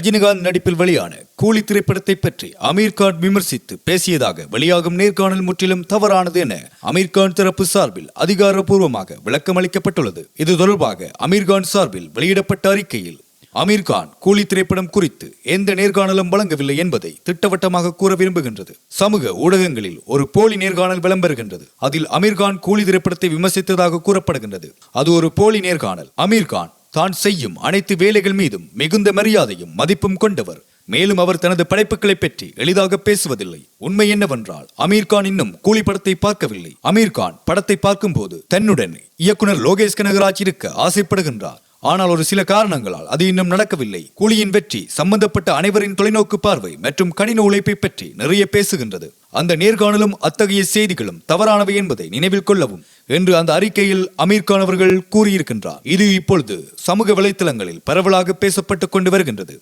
ரஜினிகாந்த் நடிப்பில் வெளியான கூலி திரைப்படத்தை பற்றி அமீர் கான் விமர்சித்து பேசியதாக வெளியாகும் நேர்காணல் முற்றிலும் தவறானது என அமீர் கான் தரப்பு சார்பில் அதிகாரப்பூர்வமாக விளக்கம் அளிக்கப்பட்டுள்ளது. இது தொடர்பாக அமீர் கான் சார்பில் வெளியிடப்பட்ட அறிக்கையில் அமீர் கான் கூலி திரைப்படம் குறித்து எந்த நேர்காணலும் வழங்கவில்லை என்பதை திட்டவட்டமாக கூற விரும்புகின்றது. சமூக ஊடகங்களில் ஒரு போலி நேர்காணல் விளம்பருகின்றது. அதில் அமீர் கான் கூலி திரைப்படத்தை விமர்சித்ததாக கூறப்படுகின்றது. அது ஒரு போலி நேர்காணல். அமீர் கான் தான் செய்யும் அனைத்து வேலைகள் மீதும் மிகுந்த மரியாதையும் மதிப்பும் கொண்டவர். மேலும் அவர் தனது படைப்புகளை பற்றி எளிதாக பேசுவதில்லை. உண்மை என்னவென்றால் அமீர் கான் இன்னும் கூலி படத்தை பார்க்கவில்லை. அமீர் கான் படத்தை பார்க்கும் போது தன்னுடன் இயக்குனர் லோகேஷ் கனகராஜ் இருக்க ஆசைப்படுகின்றார். ஆனால் ஒரு சில காரணங்களால் அது இன்னும் நடக்கவில்லை. கூலியின் வெற்றி சம்பந்தப்பட்ட அனைவரின் தொலைநோக்கு பார்வை மற்றும் கடின உழைப்பை பற்றி நிறைய பேசுகின்றது. அந்த நேர்காணலும் அத்தகைய செய்திகளும் தவறானவை என்பதை நினைவில் கொள்ளவும் என்று அந்த அறிக்கையில் அமீர் கான் அவர்கள் கூறியிருக்கின்றார். இது இப்பொழுது சமூக வலைத்தளங்களில் பரவலாக பேசப்பட்டுக் கொண்டு வருகின்றது.